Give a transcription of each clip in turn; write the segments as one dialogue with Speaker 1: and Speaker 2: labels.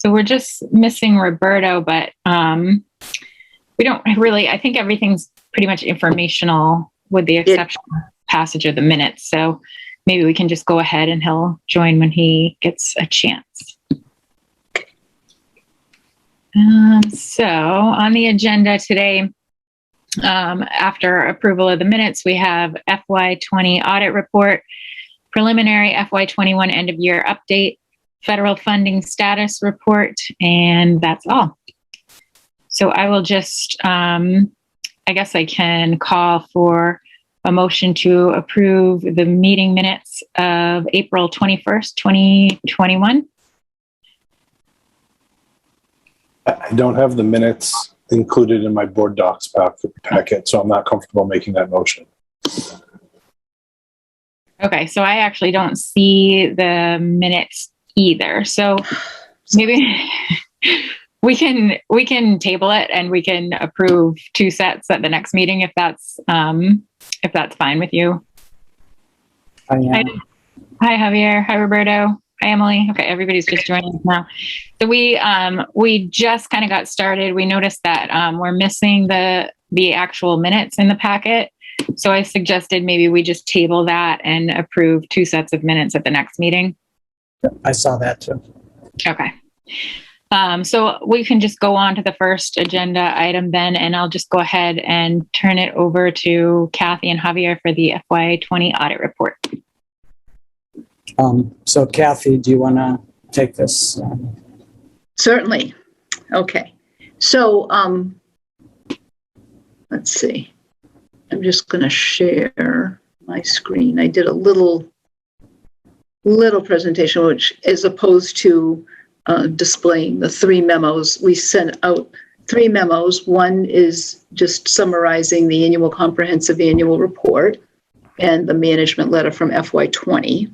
Speaker 1: So we're just missing Roberto, but we don't really, I think everything's pretty much informational with the exception of passage of the minutes. So maybe we can just go ahead and he'll join when he gets a chance. So on the agenda today, after approval of the minutes, we have FY20 audit report, preliminary FY21 end of year update, federal funding status report, and that's all. So I will just, I guess I can call for a motion to approve the meeting minutes of April 21st, 2021.
Speaker 2: I don't have the minutes included in my board docs packet, so I'm not comfortable making that motion.
Speaker 1: Okay, so I actually don't see the minutes either. So maybe we can table it and we can approve 2 sets at the next meeting if that's fine with you.
Speaker 3: I am.
Speaker 1: Hi Javier. Hi Roberto. Hi Emily. Okay, everybody's just joining us now. So we just kind of got started. We noticed that we're missing the actual minutes in the packet. So I suggested maybe we just table that and approve 2 sets of minutes at the next meeting.
Speaker 3: I saw that too.
Speaker 1: Okay. So we can just go on to the first agenda item then, and I'll just go ahead and turn it over to Kathy and Javier for the FY20 audit report.
Speaker 3: So Kathy, do you want to take this?
Speaker 4: Certainly. Okay. So let's see. I'm just going to share my screen. I did a little presentation, which as opposed to displaying the 3 memos, we sent out 3 memos. One is just summarizing the annual comprehensive annual report and the management letter from FY20.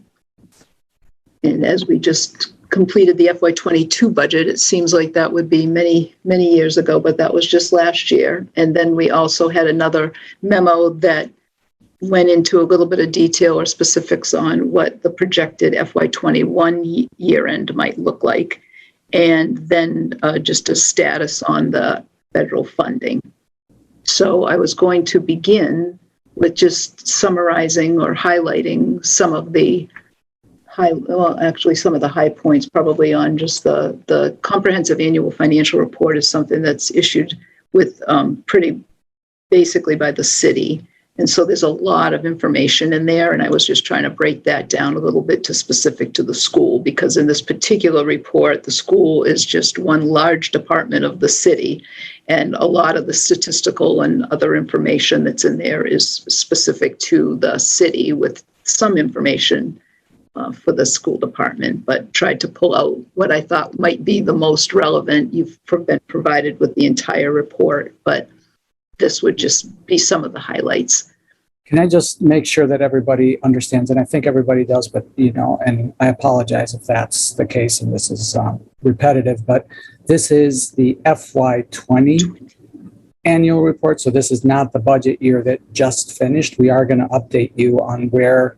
Speaker 4: And as we just completed the FY22 budget, it seems like that would be many, many years ago, but that was just last year. And then we also had another memo that went into a little bit of detail or specifics on what the projected FY21 year end might look like. And then just a status on the federal funding. So I was going to begin with just summarizing or highlighting some of the some of the high points, probably on just the comprehensive annual financial report is something that's issued with pretty basically by the city. And so there's a lot of information in there. And I was just trying to break that down a little bit to specific to the school, because in this particular report, the school is just one large department of the city. And a lot of the statistical and other information that's in there is specific to the city, with some information for the school department, but tried to pull out what I thought might be the most relevant. You've been provided with the entire report, but this would just be some of the highlights.
Speaker 3: Can I just make sure that everybody understands, and I think everybody does, but and I apologize if that's the case and this is repetitive, but this is the FY20 annual report. So this is not the budget year that just finished. We are going to update you on where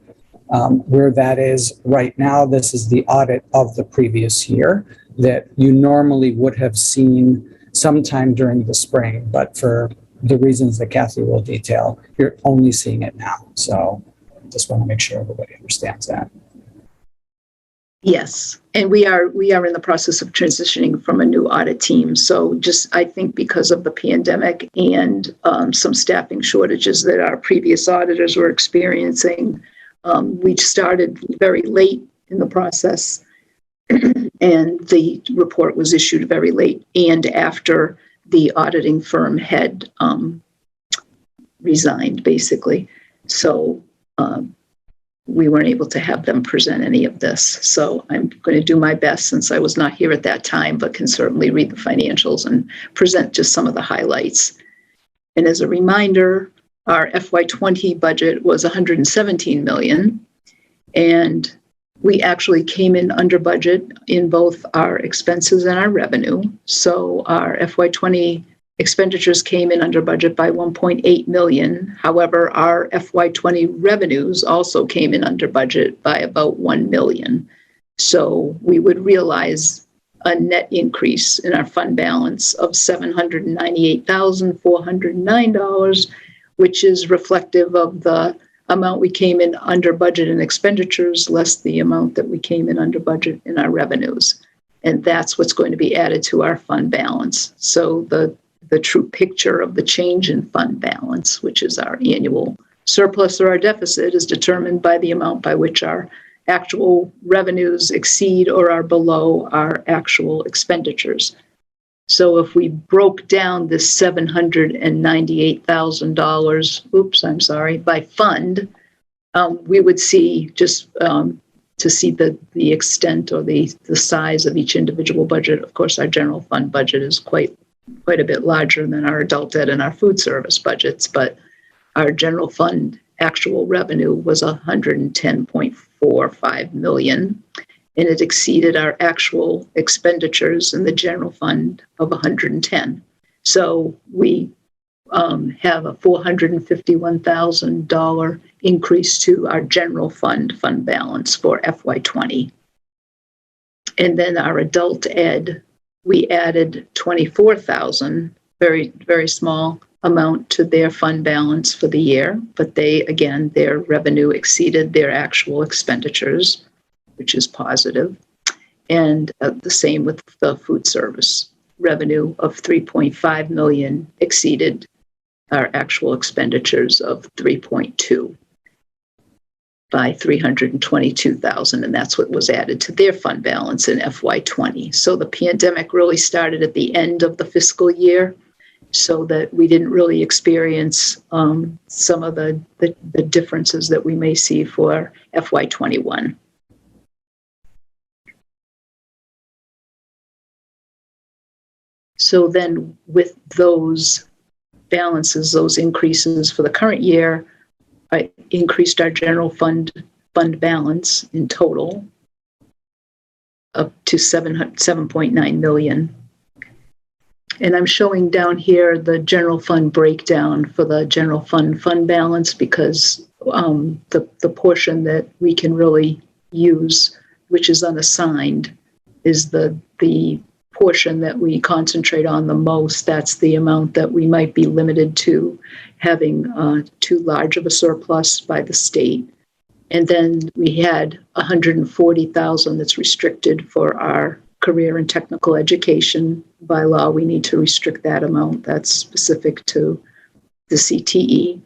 Speaker 3: that is right now. This is the audit of the previous year that you normally would have seen sometime during the spring, but for the reasons that Kathy will detail, you're only seeing it now. So just want to make sure everybody understands that.
Speaker 4: Yes, and we are in the process of transitioning from a new audit team. So just, I think because of the pandemic and some staffing shortages that our previous auditors were experiencing, we started very late in the process, and the report was issued very late and after the auditing firm had resigned, basically. So we weren't able to have them present any of this. So I'm going to do my best, since I was not here at that time, but can certainly read the financials and present just some of the highlights. And as a reminder, our FY20 budget was $117 million, and we actually came in under budget in both our expenses and our revenue. So our FY20 expenditures came in under budget by $1.8 million. However, our FY20 revenues also came in under budget by about $1 million. So we would realize a net increase in our fund balance of $798,409, which is reflective of the amount we came in under budget in expenditures less the amount that we came in under budget in our revenues. And that's what's going to be added to our fund balance. So the true picture of the change in fund balance, which is our annual surplus or our deficit, is determined by the amount by which our actual revenues exceed or are below our actual expenditures. So if we broke down this $798,000, by fund, we would see just to see the extent or the size of each individual budget. Of course, our general fund budget is quite a bit larger than our adult ed and our food service budgets, but our general fund actual revenue was $110.45 million. And it exceeded our actual expenditures in the general fund of 110. So we have a $451,000 increase to our general fund balance for FY20. And then our adult ed, we added $24,000, very, very small amount to their fund balance for the year. But their revenue exceeded their actual expenditures, which is positive. And the same with the food service. Revenue of $3.5 million exceeded our actual expenditures of $3.2 by $322,000, and that's what was added to their fund balance in FY20. So the pandemic really started at the end of the fiscal year, so that we didn't really experience some of the differences that we may see for FY21. So then with those balances, those increases for the current year, I increased our general fund balance in total up to $7.9 million. And I'm showing down here the general fund breakdown for the general fund balance because the portion that we can really use, which is unassigned, is the portion that we concentrate on the most. That's the amount that we might be limited to having too large of a surplus by the state. And then we had $140,000 that's restricted for our career and technical education. By law, we need to restrict that amount. That's specific to the CTE.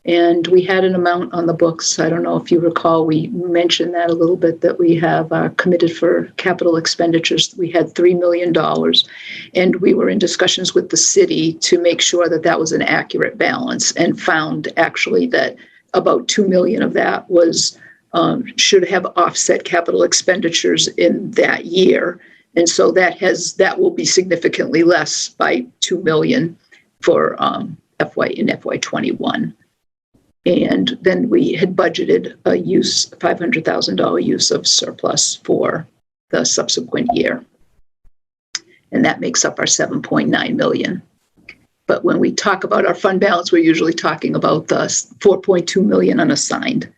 Speaker 4: And we had an amount on the books. I don't know if you recall, we mentioned that a little bit, that we have committed for capital expenditures. We had $3 million. And we were in discussions with the city to make sure that that was an accurate balance, and found actually that about $2 million of that was should have offset capital expenditures in that year. And so that will be significantly less by $2 million for FY21. And then we had budgeted a $500,000 use of surplus for the subsequent year. And that makes up our $7.9 million. But when we talk about our fund balance, we're usually talking about the $4.2 million unassigned.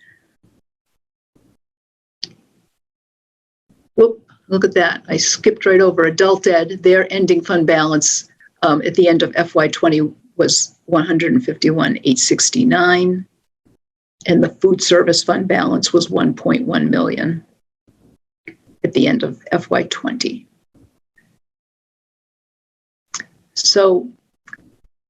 Speaker 4: Whoop, look at that. I skipped right over adult ed. Their ending fund balance at the end of FY20 was $151,869. And the food service fund balance was $1.1 million at the end of FY20. So,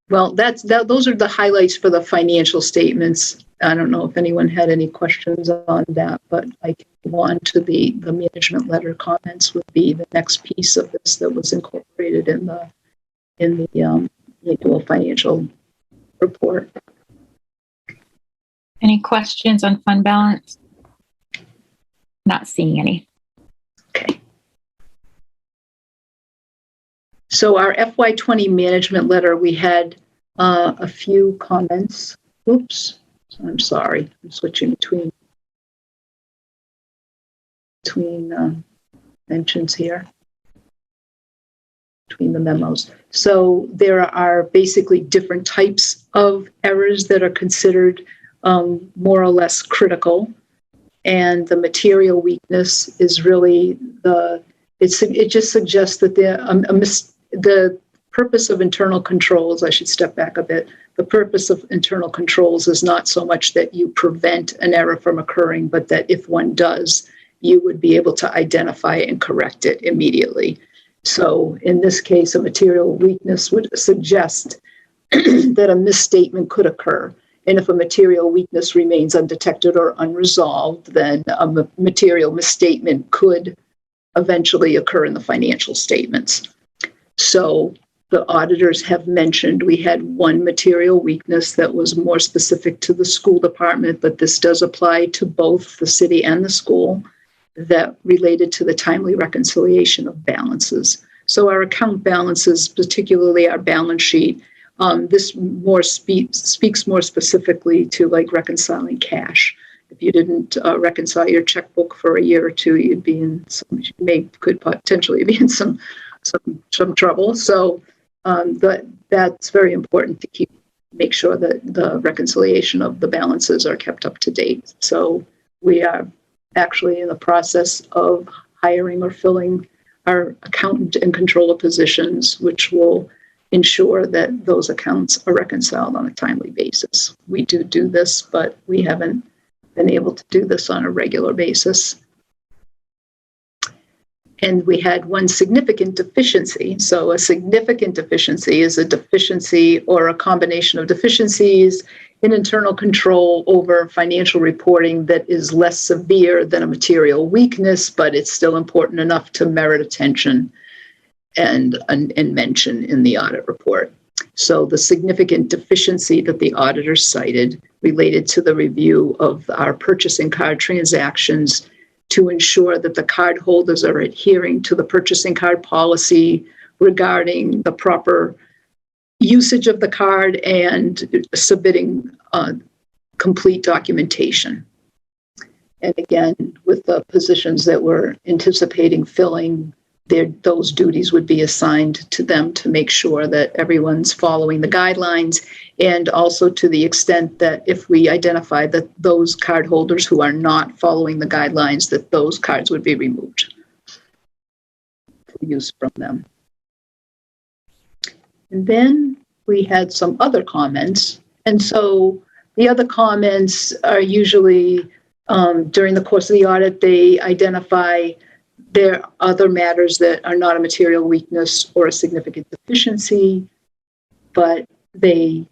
Speaker 4: well, those are the highlights for the financial statements. I don't know if anyone had any questions on that, but I can go on to the management letter comments would be the next piece of this that was incorporated in the annual financial report.
Speaker 1: Any questions on fund balance? Not seeing any.
Speaker 4: Okay. So our FY20 management letter, we had a few comments. Oops, I'm sorry. I'm switching between mentions here, between the memos. So there are basically different types of errors that are considered more or less critical. And the material weakness is really the it just suggests that the purpose of internal controls, I should step back a bit, the purpose of internal controls is not so much that you prevent an error from occurring, but that if one does, you would be able to identify and correct it immediately. So in this case, a material weakness would suggest that a misstatement could occur. And if a material weakness remains undetected or unresolved, then a material misstatement could eventually occur in the financial statements. So the auditors have mentioned we had one material weakness that was more specific to the school department, but this does apply to both the city and the school, that related to the timely reconciliation of balances. So our account balances, particularly our balance sheet, this more speaks more specifically to like reconciling cash. If you didn't reconcile your checkbook for a year or two, you'd be in could potentially be in some trouble. So that's very important to make sure that the reconciliation of the balances are kept up to date. So we are actually in the process of hiring or filling our accountant and controller positions, which will ensure that those accounts are reconciled on a timely basis. We do this, but we haven't been able to do this on a regular basis. And we had one significant deficiency. So a significant deficiency is a deficiency or a combination of deficiencies in internal control over financial reporting that is less severe than a material weakness, but it's still important enough to merit attention and mention in the audit report. So the significant deficiency that the auditor cited related to the review of our purchasing card transactions to ensure that the card holders are adhering to the purchasing card policy regarding the proper usage of the card and submitting complete documentation. And again, with the positions that we're anticipating filling, those duties would be assigned to them to make sure that everyone's following the guidelines, and also to the extent that if we identify that those card holders who are not following the guidelines, that those cards would be removed for use from them. And then we had some other comments. And so the other comments are usually during the course of the audit, they identify there are other matters that are not a material weakness or a significant deficiency, but they're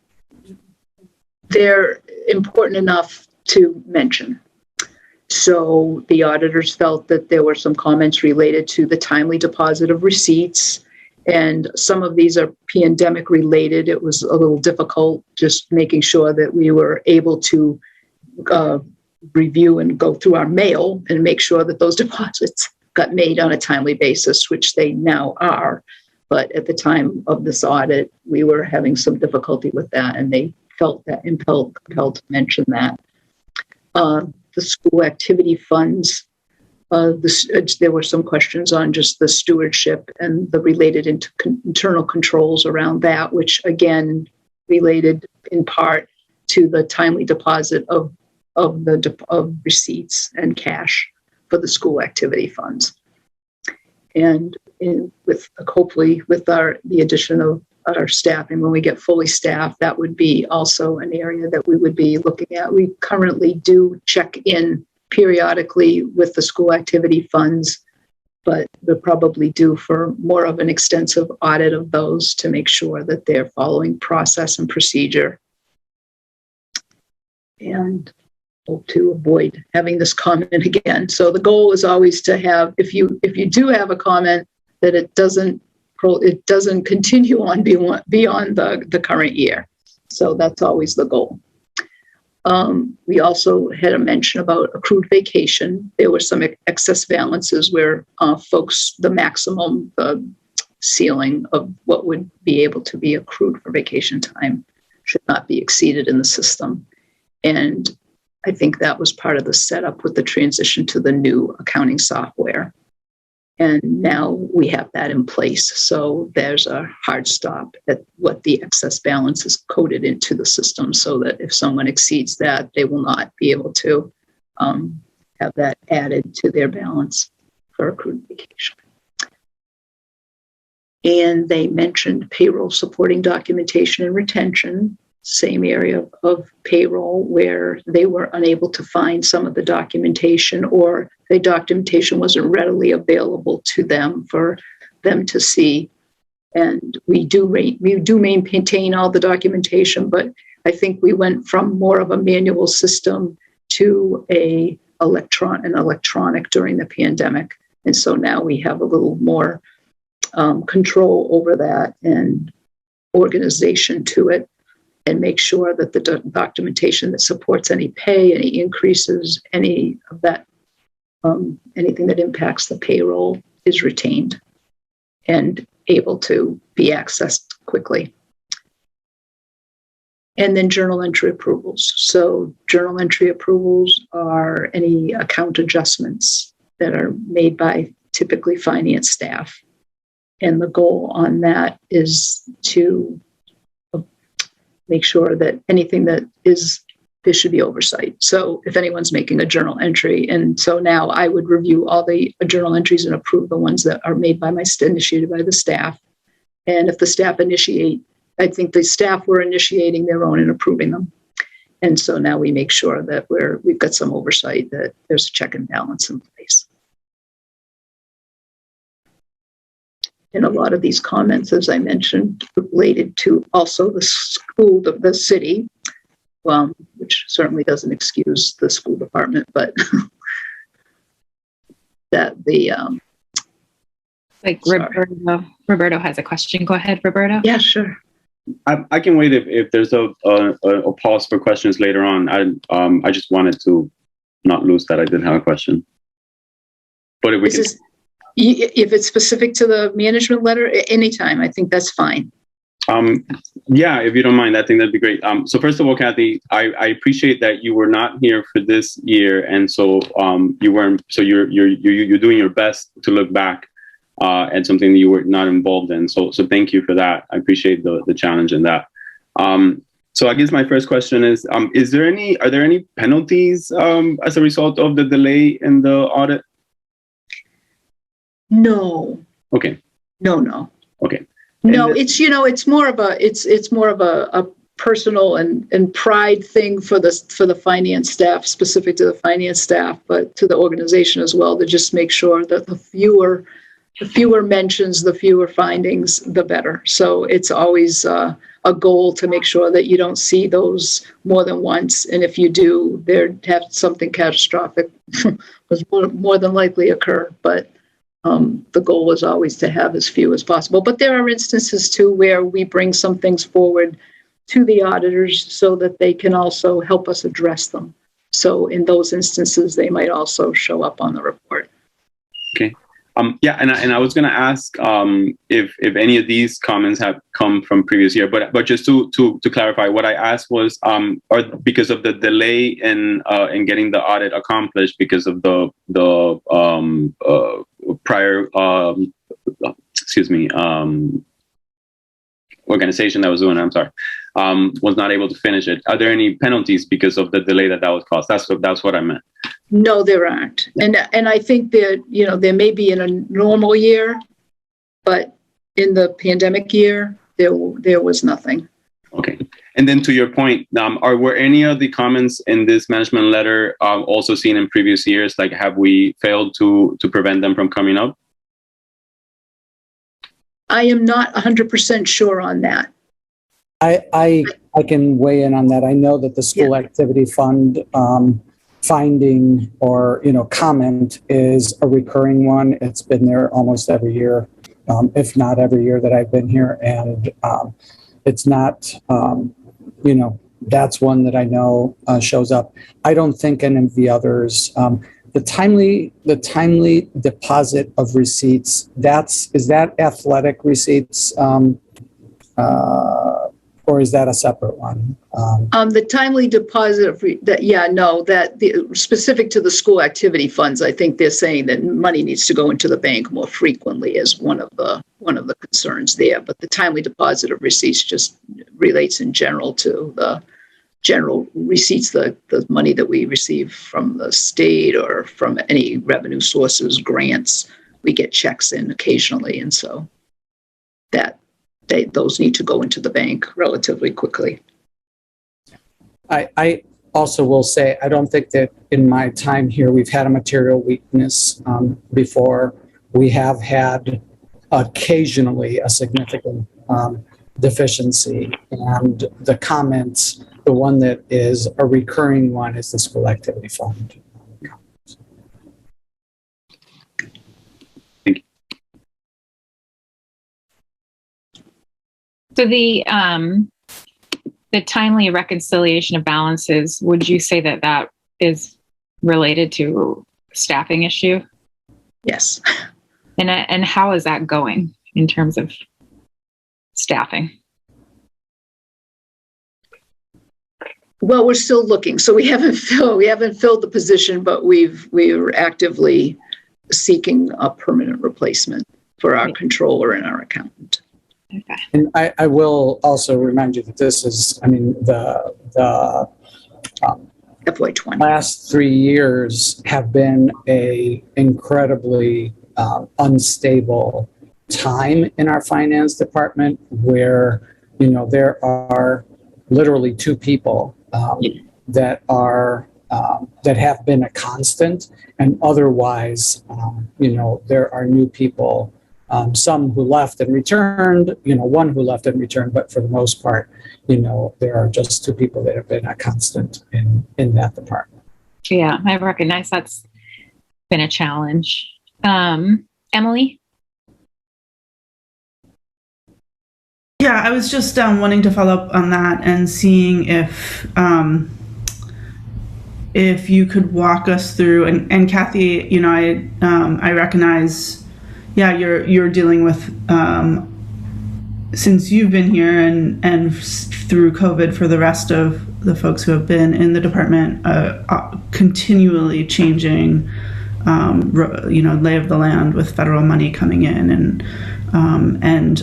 Speaker 4: important enough to mention. So the auditors felt that there were some comments related to the timely deposit of receipts, and some of these are pandemic related. It was a little difficult just making sure that we were able to review and go through our mail and make sure that those deposits got made on a timely basis, which they now are. But at the time of this audit, we were having some difficulty with that, and they felt that compelled to mention that. The school activity funds, there were some questions on just the stewardship and the related internal controls around that, which again related in part to the timely deposit of receipts and cash for the school activity funds. And hopefully with the addition of our staffing, when we get fully staffed, that would be also an area that we would be looking at. We currently do check in periodically with the school activity funds, but we're probably due for more of an extensive audit of those to make sure that they're following process and procedure. And to avoid having this comment again. So the goal is always to have, if you do have a comment, that it doesn't continue on beyond the current year. So that's always the goal. We also had a mention about accrued vacation. There were some excess balances where the maximum ceiling of what would be able to be accrued for vacation time should not be exceeded in the system. And I think that was part of the setup with the transition to the new accounting software. And now we have that in place. So there's a hard stop at what the excess balance is coded into the system, so that if someone exceeds that, they will not be able to have that added to their balance for accrued vacation. And they mentioned payroll supporting documentation and retention, same area of payroll where they were unable to find some of the documentation, or the documentation wasn't readily available to them for them to see. And we do maintain all the documentation, but I think we went from more of a manual system to an electronic during the pandemic. And so now we have a little more control over that and organization to it, and make sure that the documentation that supports any pay, any increases, any of that, anything that impacts the payroll is retained and able to be accessed quickly. And then journal entry approvals. So journal entry approvals are any account adjustments that are made by typically finance staff. And the goal on that is to make sure that anything that is, there should be oversight. So if anyone's making a journal entry, and so now I would review all the journal entries and approve the ones that are made by initiated by the staff. And if the staff initiate, I think the staff were initiating their own and approving them. And so now we make sure that we've got some oversight, that there's a check and balance in place. And a lot of these comments, as I mentioned, related to also the school, the city, which certainly doesn't excuse the school department, but that
Speaker 1: Roberto has a question. Go ahead, Roberto.
Speaker 4: Yeah, sure.
Speaker 5: I can wait if there's a pause for questions later on. I just wanted to not lose that I did have a question. But
Speaker 4: if it's specific to the management letter, anytime, I think that's fine.
Speaker 5: Yeah, if you don't mind, I think that'd be great. So first of all, Kathy, I appreciate that you were not here for this year, and so you weren't. So you're doing your best to look back at something that you were not involved in. So thank you for that. I appreciate the challenge in that. So I guess my first question is are there any penalties as a result of the delay in the audit?
Speaker 4: No.
Speaker 5: Okay.
Speaker 4: No.
Speaker 5: Okay.
Speaker 4: No, it's more of a personal and pride thing for the finance staff, specific to the finance staff, but to the organization as well, to just make sure that the fewer mentions, the fewer findings, the better. So it's always a goal to make sure that you don't see those more than once, and if you do, there have something catastrophic was more than likely occur. But the goal is always to have as few as possible. But there are instances too where we bring some things forward to the auditors so that they can also help us address them. So in those instances, they might also show up on the report.
Speaker 5: Okay. Yeah, and I was going to ask if any of these comments have come from previous year, but just to clarify, what I asked was, are because of the delay in getting the audit accomplished because of the prior organization that was doing it, I'm sorry, was not able to finish it. Are there any penalties because of the delay that was caused? That's what I meant.
Speaker 4: No, there aren't. And I think that, there may be in a normal year, but in the pandemic year, there was nothing.
Speaker 5: Okay. And then to your point, were any of the comments in this management letter also seen in previous years? Like, have we failed to prevent them from coming up?
Speaker 4: I am not 100% sure on that.
Speaker 3: I can weigh in on that. I know that the school activity fund finding or comment is a recurring one. It's been there almost every year, if not every year that I've been here, and it's not that's one that I know shows up. I don't think any of the others. The timely deposit of receipts, is that athletic receipts, or is that a separate one?
Speaker 4: The timely deposit of specific to the school activity funds, I think they're saying that money needs to go into the bank more frequently as one of the concerns there. But the timely deposit of receipts just relates in general to the general receipts, the money that we receive from the state or from any revenue sources, grants. We get checks in occasionally, and so that those need to go into the bank relatively quickly.
Speaker 3: I also will say, I don't think that in my time here, we've had a material weakness before. We have had occasionally a significant deficiency. And the comments, the one that is a recurring one is the school activity fund.
Speaker 1: So the timely reconciliation of balances, would you say that that is related to staffing issue?
Speaker 4: Yes.
Speaker 1: And how is that going in terms of staffing?
Speaker 4: Well, we're still looking. So we haven't filled the position, but we're actively seeking a permanent replacement for our controller and our accountant.
Speaker 1: Okay.
Speaker 3: And I will also remind you that this is, I mean, the
Speaker 4: FY20
Speaker 3: last 3 years have been a incredibly unstable time in our finance department, where, you know, there are literally 2 people that are that have been a constant, and otherwise, you know, there are new people. Some who left and returned, you know, 1 who left and returned, but for the most part, you know, there are just 2 people that have been a constant in that department.
Speaker 1: Yeah, I recognize that's been a challenge. Emily?
Speaker 6: Yeah, I was just wanting to follow up on that and seeing if you could walk us through, and Kathy, you know, I recognize, yeah, you're dealing with, since you've been here and through COVID for the rest of the folks who have been in the department, continually changing, you know, lay of the land with federal money coming in, and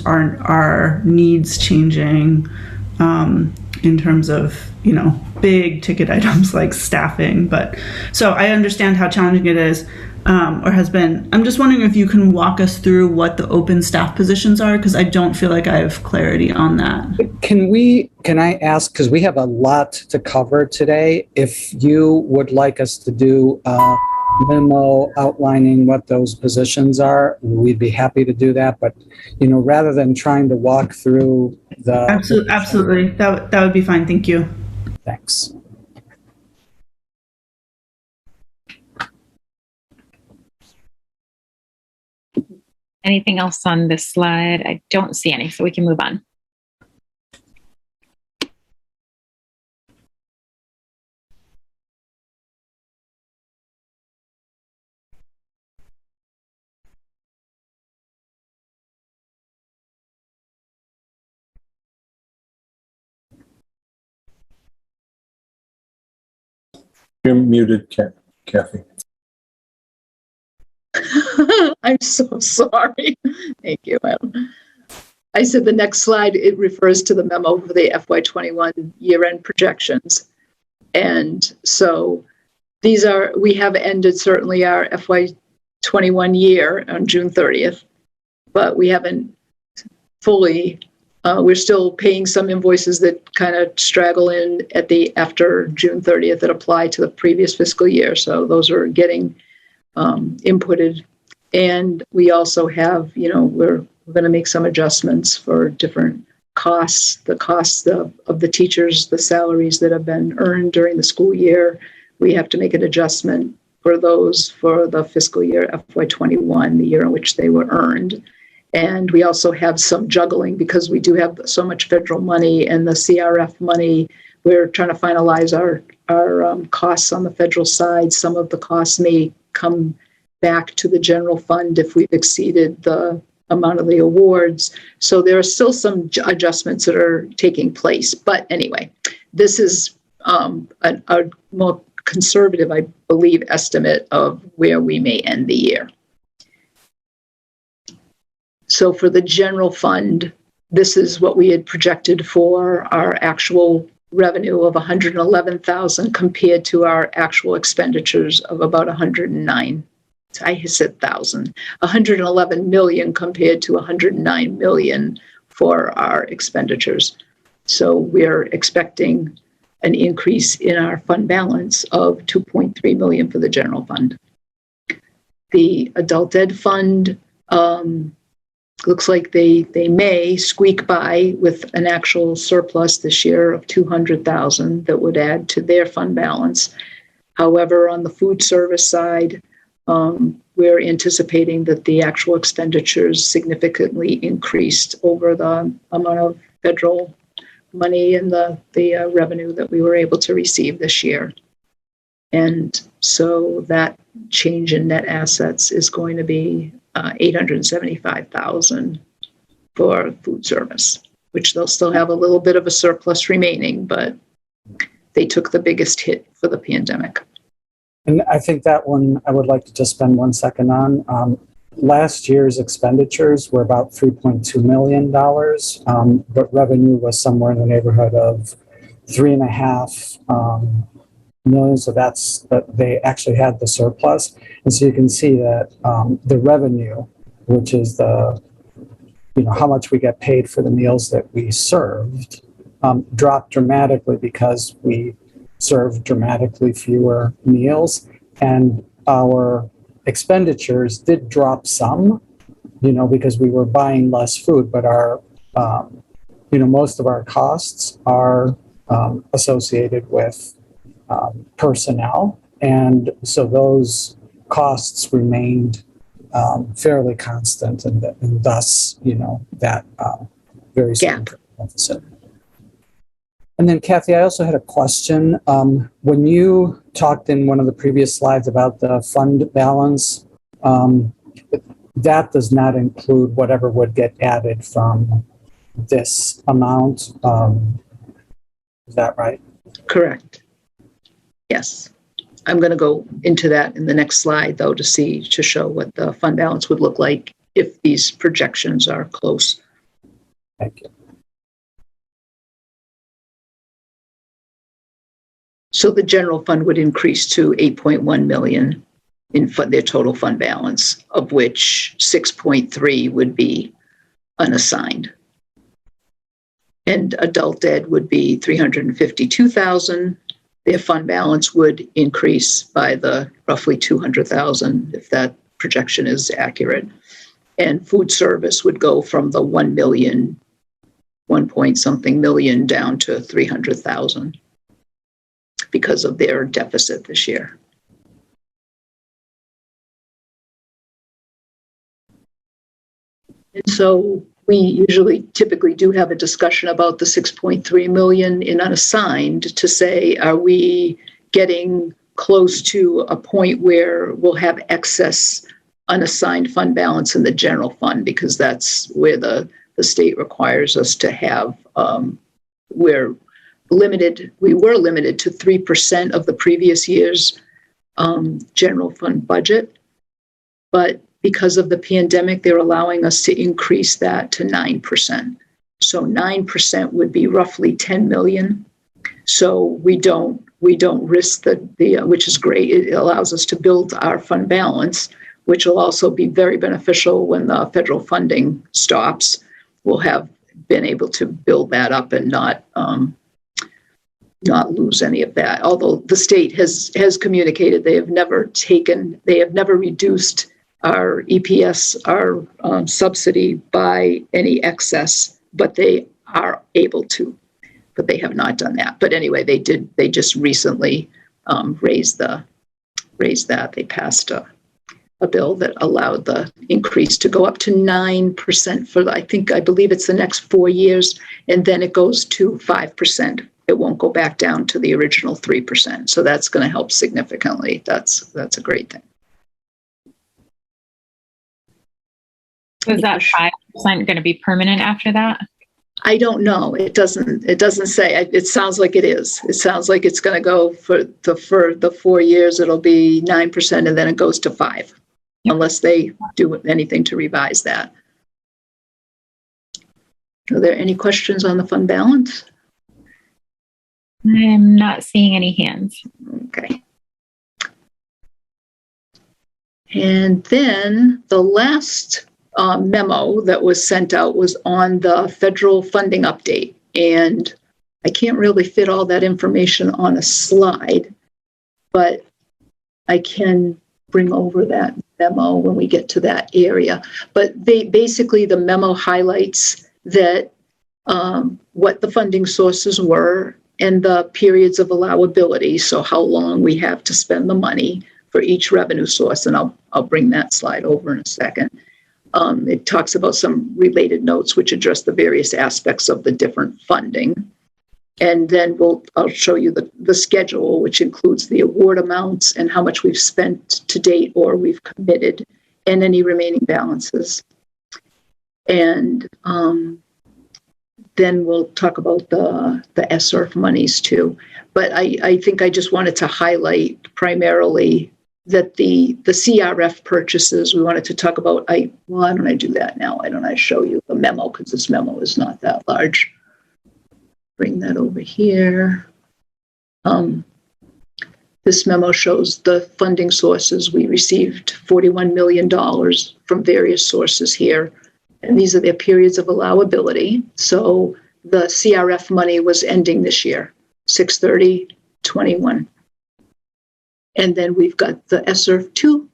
Speaker 6: our needs changing in terms of, you know, big ticket items like staffing. But so I understand how challenging it is. Or has been. I'm just wondering if you can walk us through what the open staff positions are, because I don't feel like I have clarity on that.
Speaker 3: Can I ask, because we have a lot to cover today, if you would like us to do a memo outlining what those positions are, we'd be happy to do that. But, you know, rather than trying to walk through the...
Speaker 6: Absolutely. That would be fine. Thank you.
Speaker 3: Thanks.
Speaker 1: Anything else on this slide? I don't see any, so we can move on.
Speaker 2: You're muted, Kathy.
Speaker 4: I'm so sorry. Thank you, Adam. I said the next slide, it refers to the memo for the FY21 year-end projections. And so we have ended certainly our FY21 year on June 30th, but we haven't fully, we're still paying some invoices that kind of straggle in after June 30th that apply to the previous fiscal year. So those are getting inputted. And we also have, you know, we're going to make some adjustments for different costs, the costs of the teachers, the salaries that have been earned during the school year. We have to make an adjustment for those for the fiscal year FY21, the year in which they were earned. And we also have some juggling because we do have so much federal money and the CRF money. We're trying to finalize our costs on the federal side. Some of the costs may come back to the general fund if we've exceeded the amount of the awards. So there are still some adjustments that are taking place. But anyway, this is a more conservative, I believe, estimate of where we may end the year. So for the general fund, this is what we had projected for our actual revenue of $111,000 compared to our actual expenditures of about $109,000. I said 111 million compared to 109 million for our expenditures. So we're expecting an increase in our fund balance of 2.3 million for the general fund. The adult ed fund looks like they may squeak by with an actual surplus this year of 200,000 that would add to their fund balance. However, on the food service side, we're anticipating that the actual expenditures significantly increased over the amount of federal money and the revenue that we were able to receive this year. And so that change in net assets is going to be 875,000 for food service, which they'll still have a little bit of a surplus remaining, but they took the biggest hit for the pandemic.
Speaker 3: And I think that one I would like to just spend 1 second on. Last year's expenditures were about $3.2 million, but revenue was somewhere in the neighborhood of $3.5 million. So that's that they actually had the surplus. And so you can see that the revenue, which is the, how much we get paid for the meals that we served, dropped dramatically because we served dramatically fewer meals, and our expenditures did drop some, because we were buying less food, but our, most of our costs are associated with personnel. And so those costs remained fairly constant, and thus, that very small deficit. And then, Kathy, I also had a question. When you talked in one of the previous slides about the fund balance, that does not include whatever would get added from this amount. Is that right?
Speaker 4: Correct. Yes. I'm going to go into that in the next slide, though, to show what the fund balance would look like if these projections are close.
Speaker 3: Thank you.
Speaker 4: So the general fund would increase to 8.1 million in their total fund balance, of which 6.3 would be unassigned. And adult ed would be 352,000. Their fund balance would increase by the roughly 200,000 if that projection is accurate. And food service would go from the 1 point something million down to 300,000. Because of their deficit this year. And so we typically do have a discussion about the 6.3 million in unassigned to say, are we getting close to a point where we'll have excess unassigned fund balance in the general fund, because that's where the state requires us to have, we were limited to 3% of the previous year's general fund budget. But because of the pandemic, they're allowing us to increase that to 9%. So 9% would be roughly 10 million. So we don't risk the which is great. It allows us to build our fund balance, which will also be very beneficial when the federal funding stops. We'll have been able to build that up and not lose any of that. Although the state has communicated they have never reduced our EPS, our subsidy by any excess, but they are able to. But they have not done that. But anyway, they did. They just recently raised that. They passed a bill that allowed the increase to go up to 9% for I believe it's the next 4 years, and then it goes to 5%. It won't go back down to the original 3%. So that's going to help significantly. That's a great thing.
Speaker 1: Is that 5% going to be permanent after that?
Speaker 4: I don't know. It doesn't say. It sounds like it is. It sounds like it's going to go for the 4 years. It'll be 9%, and then it goes to 5%, unless they do anything to revise that. Are there any questions on the fund balance?
Speaker 1: I'm not seeing any hands.
Speaker 4: Okay. And then the last memo that was sent out was on the federal funding update. And I can't really fit all that information on a slide, but I can bring over that memo when we get to that area. But basically the memo highlights that what the funding sources were and the periods of allowability, so how long we have to spend the money for each revenue source, and I'll bring that slide over in a second. It talks about some related notes which address the various aspects of the different funding. And then I'll show you the schedule, which includes the award amounts and how much we've spent to date or we've committed, and any remaining balances. And then we'll talk about the SRF monies too. But I think I just wanted to highlight primarily that the CRF purchases, we wanted to talk about, why don't I do that now? Why don't I show you the memo, because this memo is not that large. Bring that over here. This memo shows the funding sources. We received $41 million from various sources here, and these are their periods of allowability. So the CRF money was ending this year, 6/30/21. And then we've got the SRF 2,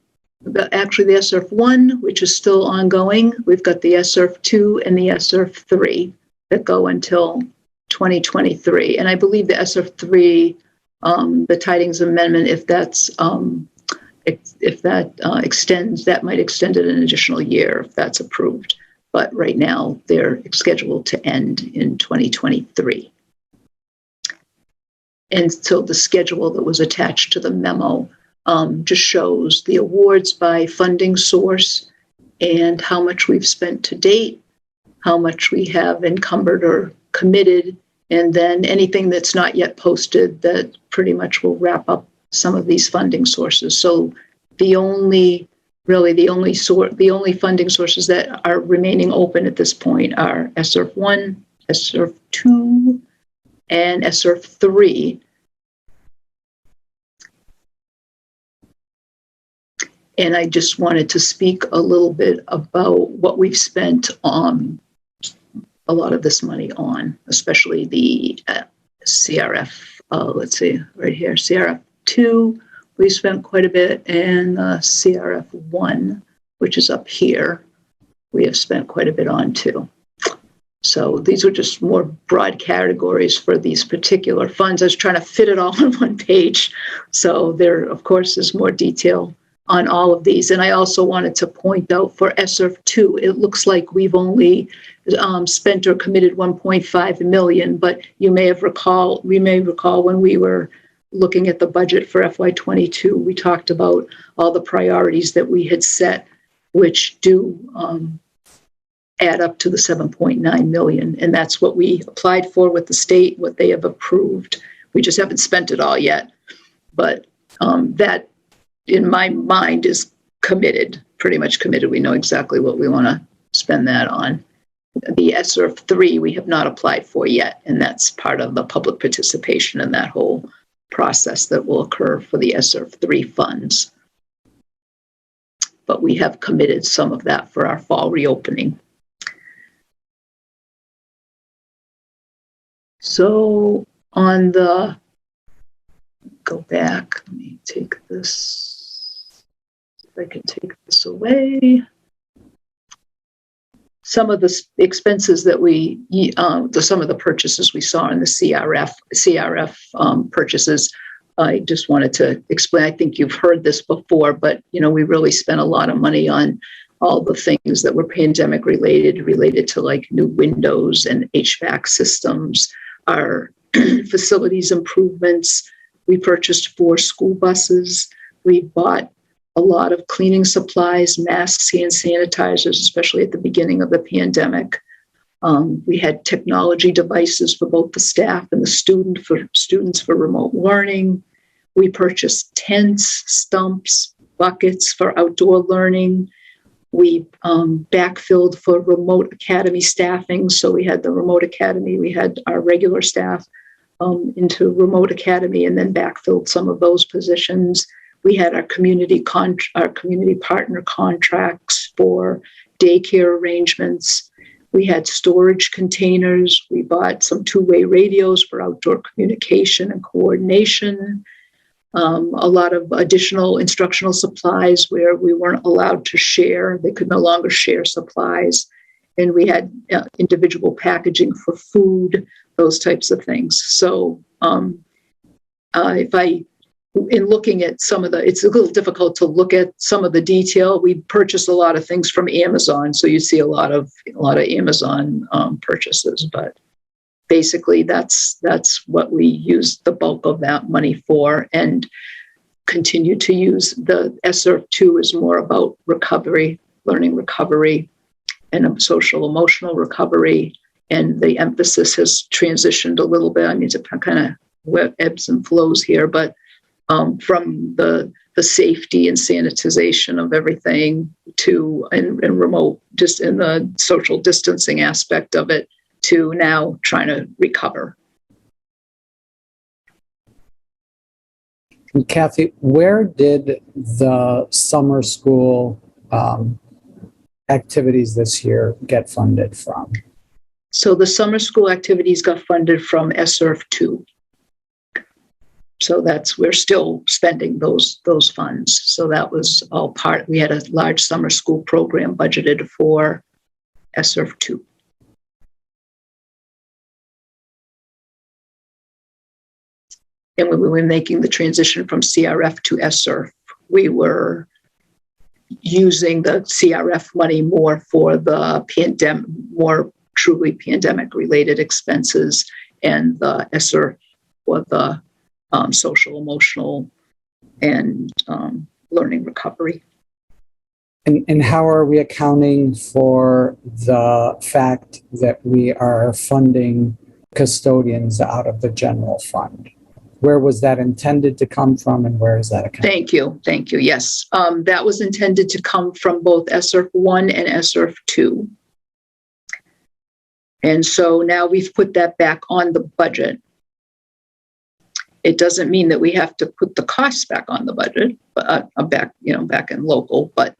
Speaker 4: actually the SRF 1, which is still ongoing. We've got the SRF 2 and the SRF 3 that go until 2023. And I believe the SRF 3, the Tidings Amendment, if that extends, that might extend it an additional year if that's approved. But right now they're scheduled to end in 2023. And so the schedule that was attached to the memo just shows the awards by funding source and how much we've spent to date, how much we have encumbered or committed, and then anything that's not yet posted that pretty much will wrap up some of these funding sources. So the only funding sources that are remaining open at this point are SRF 1, SRF 2, and SRF 3. And I just wanted to speak a little bit about what we've spent on a lot of this money on, especially the CRF, let's see, right here, CRF 2, we spent quite a bit, and CRF 1, which is up here, we have spent quite a bit on too. So these are just more broad categories for these particular funds. I was trying to fit it all on one page. So there, of course, is more detail on all of these. And I also wanted to point out for SRF 2, it looks like we've only spent or committed 1.5 million, but we may recall when we were looking at the budget for FY22, we talked about all the priorities that we had set, which do add up to the 7.9 million. And that's what we applied for with the state, what they have approved. We just haven't spent it all yet. But that, in my mind, is committed, pretty much committed. We know exactly what we want to spend that on. The SRF 3 we have not applied for yet, and that's part of the public participation in that whole process that will occur for the SRF 3 funds. But we have committed some of that for our fall reopening. So on the, go back, let me take this, if I can take this away. Some of the expenses that some of the purchases we saw in the CRF purchases, I just wanted to explain. I think you've heard this before, but we really spent a lot of money on all the things that were pandemic related to like new windows and HVAC systems, our facilities improvements. We purchased 4 school buses. We bought a lot of cleaning supplies, masks, hand sanitizers, especially at the beginning of the pandemic. We had technology devices for both the staff and the students for remote learning. We purchased tents, stumps, buckets for outdoor learning. We backfilled for remote academy staffing. So we had the remote academy, we had our regular staff into remote academy, and then backfilled some of those positions. We had our community partner contracts for daycare arrangements. We had storage containers. We bought some two-way radios for outdoor communication and coordination. A lot of additional instructional supplies where we weren't allowed to share. They could no longer share supplies. And we had individual packaging for food, those types of things. So in looking at some of it's a little difficult to look at some of the detail. We purchased a lot of things from Amazon. So you see a lot of Amazon purchases, but basically that's what we use the bulk of that money for, and continue to use. The SRF2 is more about recovery, learning recovery, and social emotional recovery. And the emphasis has transitioned a little bit. I mean, it's kind of ebbs and flows here, but from the safety and sanitization of everything to and remote, just in the social distancing aspect of it, to now trying to recover.
Speaker 3: And Kathy, where did the summer school activities this year get funded from?
Speaker 4: So the summer school activities got funded from SRF2. So we're still spending those funds. So that was all part. We had a large summer school program budgeted for SRF2. And when we were making the transition from CRF to SRF, we were using the CRF money more for the pandemic, more truly pandemic-related expenses, and the SRF for the social, emotional, and learning recovery.
Speaker 3: And how are we accounting for the fact that we are funding custodians out of the general fund? Where was that intended to come from, and where is that accounted?
Speaker 4: Thank you. Yes, that was intended to come from both SRF1 and SRF2. And so now we've put that back on the budget. It doesn't mean that we have to put the costs back on the budget, but back in local. But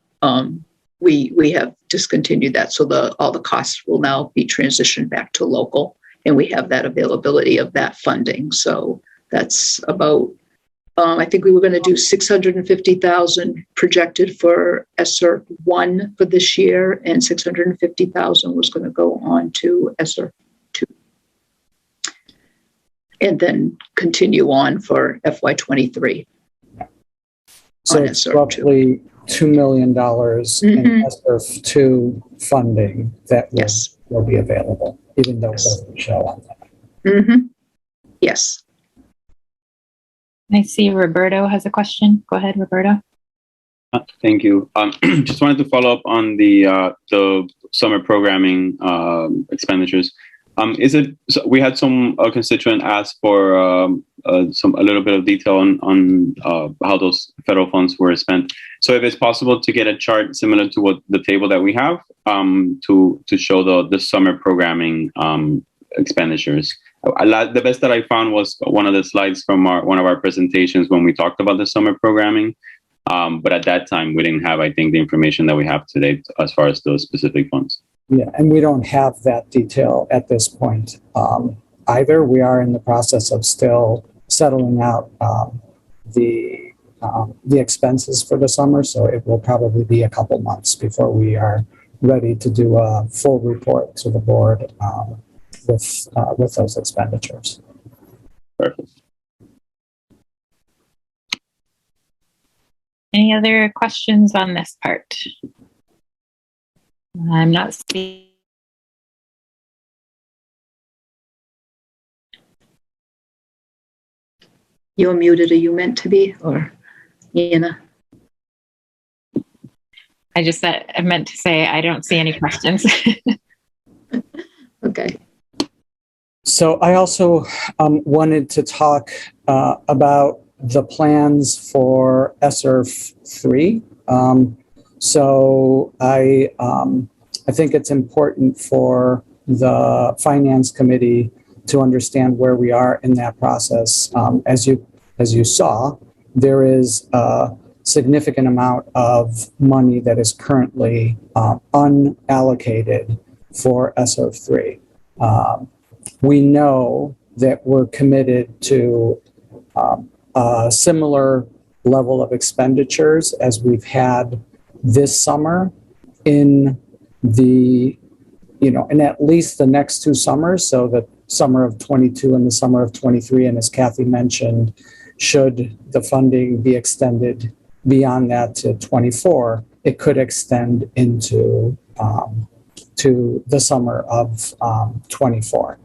Speaker 4: we have discontinued that, so all the costs will now be transitioned back to local, and we have that availability of that funding. So that's about. I think we were going to do $650,000 projected for SRF 1 for this year, and $650,000 was going to go on to SRF 2. And then continue on for FY23.
Speaker 3: So it's roughly $2 million in SRF 2 funding that will be available, even though it doesn't show on that.
Speaker 4: Yes.
Speaker 1: I see Roberto has a question. Go ahead, Roberto.
Speaker 5: Thank you. Just wanted to follow up on the summer programming expenditures. So we had some constituent ask for a little bit of detail on how those federal funds were spent. So if it's possible to get a chart similar to what the table that we have to show the summer programming expenditures. The best that I found was one of the slides from one of our presentations when we talked about the summer programming. But at that time, we didn't have, I think, the information that we have today as far as those specific funds.
Speaker 3: Yeah, and we don't have that detail at this point either. We are in the process of still settling out the expenses for the summer, so it will probably be a couple months before we are ready to do a full report to the board with those expenditures.
Speaker 5: Perfect.
Speaker 1: Any other questions on this part? I'm not seeing.
Speaker 4: You're muted. Are you meant to be, or Anna?
Speaker 1: I meant to say I don't see any questions.
Speaker 4: Okay.
Speaker 3: So I also wanted to talk about the plans for SRF 3. So I think it's important for the Finance Committee to understand where we are in that process. As you saw, there is a significant amount of money that is currently unallocated for ESSER 3. We know that we're committed to a similar level of expenditures as we've had this summer in the, in at least the next 2 summers, so the summer of 22 and the summer of 23. And as Kathy mentioned, should the funding be extended beyond that to 24, it could extend into to the summer of 24.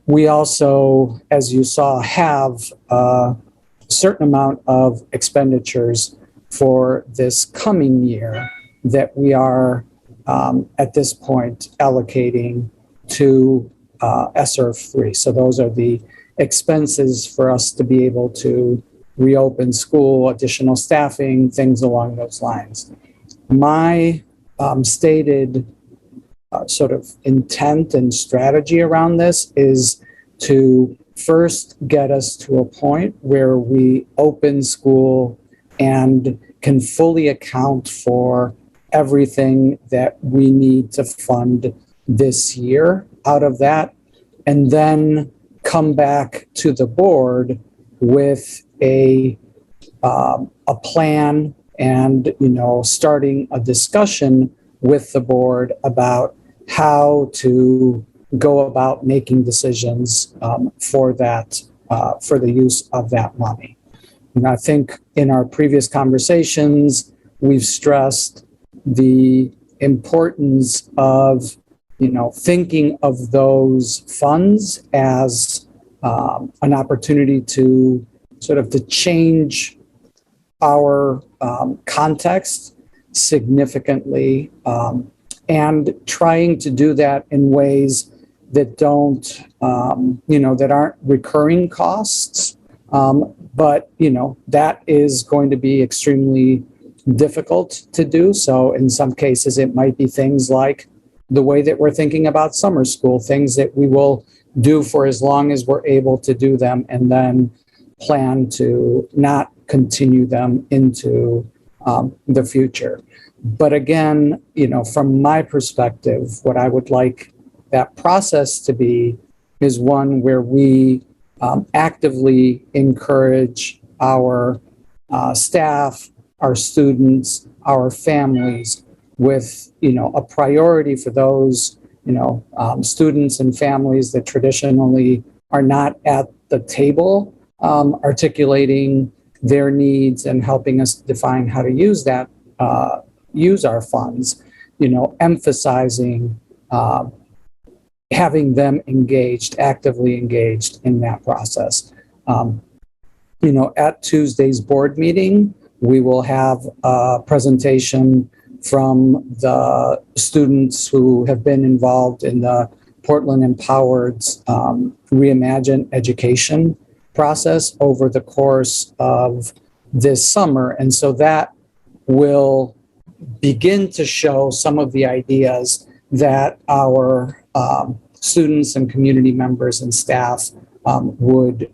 Speaker 3: We also, as you saw, have a certain amount of expenditures for this coming year that we are at this point allocating to ESSER 3. So those are the expenses for us to be able to reopen school, additional staffing, things along those lines. My stated sort of intent and strategy around this is to first get us to a point where we open school and can fully account for everything that we need to fund this year out of that, and then come back to the board with a plan and, starting a discussion with the board about how to go about making decisions for that, for the use of that money. And I think in our previous conversations, we've stressed the importance of, thinking of those funds as an opportunity to sort of to change our context significantly, and trying to do that in ways that don't, that aren't recurring costs. But, that is going to be extremely difficult to do. So in some cases, it might be things like the way that we're thinking about summer school, things that we will do for as long as we're able to do them, and then plan to not continue them into the future. But again, from my perspective, what I would like that process to be is one where we actively encourage our staff, our students, our families with, a priority for those, students and families that traditionally are not at the table, articulating their needs and helping us define how to use that, use our funds, emphasizing having them engaged, actively engaged in that process. At Tuesday's board meeting, we will have a presentation from the students who have been involved in the Portland Empowered's Reimagine education process over the course of this summer. And so that will begin to show some of the ideas that our students and community members and staff would,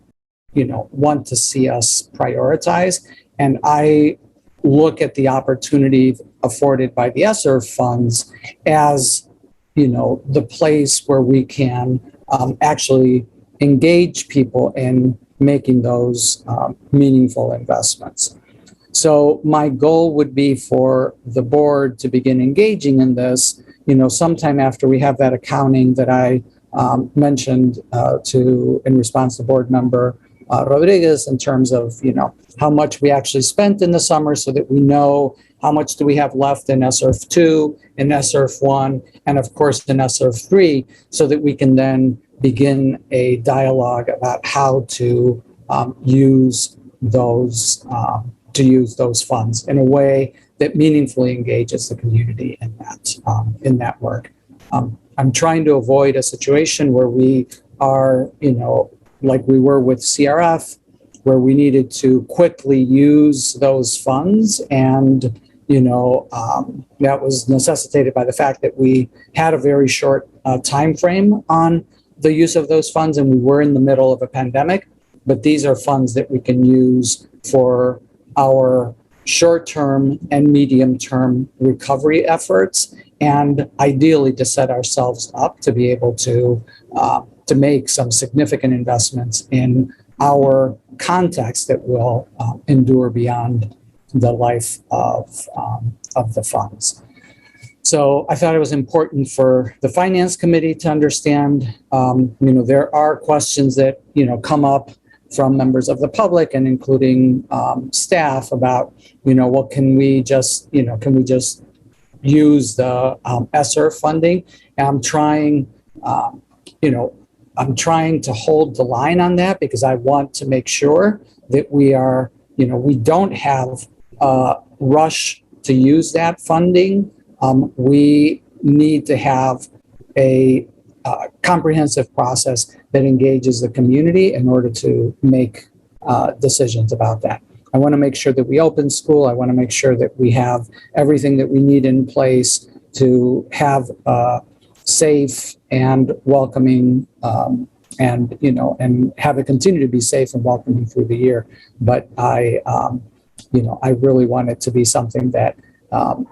Speaker 3: want to see us prioritize. And I look at the opportunity afforded by the ESSER funds as, the place where we can actually engage people in making those meaningful investments. So my goal would be for the board to begin engaging in this, sometime after we have that accounting that I mentioned in response to board member Rodriguez, in terms of, how much we actually spent in the summer, so that we know how much do we have left in ESSER 2, in ESSER 1, and of course in ESSER 3, so that we can then begin a dialogue about how to use those funds in a way that meaningfully engages the community in that work. I'm trying to avoid a situation where we are, like we were with CRF, where we needed to quickly use those funds, and that was necessitated by the fact that we had a very short time frame on the use of those funds, and we were in the middle of a pandemic. but these are funds that we can use for our short-term and medium-term recovery efforts, and ideally to set ourselves up to be able to make some significant investments in our context that will endure beyond the life of the funds. So I thought it was important for the Finance Committee to understand, there are questions that, come up from members of the public and including staff about, well, can we just use the ESSER funding? And I'm trying to hold the line on that because I want to make sure that we don't have a rush to use that funding. We need to have a comprehensive process that engages the community in order to make decisions about that. I want to make sure that we open school. I want to make sure that we have everything that we need in place to have a safe and welcoming and have it continue to be safe and welcoming through the year. But I really want it to be something that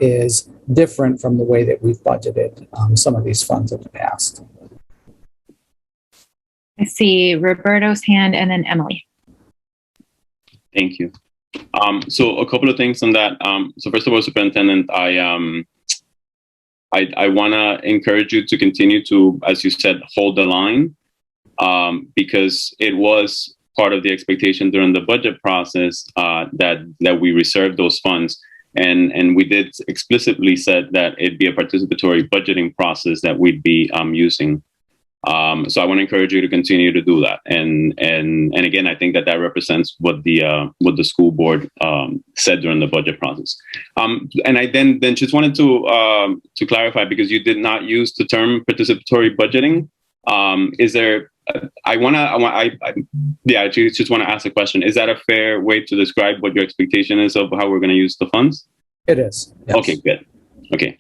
Speaker 3: is different from the way that we've budgeted some of these funds in the past.
Speaker 1: I see Roberto's hand and then Emily.
Speaker 5: Thank you. So a couple of things on that. So first of all, Superintendent, I want to encourage you to continue to, as you said, hold the line, because it was part of the expectation during the budget process that we reserve those funds. And we did explicitly said that it'd be a participatory budgeting process that we'd be using. So I want to encourage you to continue to do that. And again, I think that represents what the school board said during the budget process. And I then just wanted to clarify, because you did not use the term participatory budgeting. Is there? I just want to ask a question. Is that a fair way to describe what your expectation is of how we're going to use the funds?
Speaker 3: It is. Yes.
Speaker 5: Okay, good. Okay.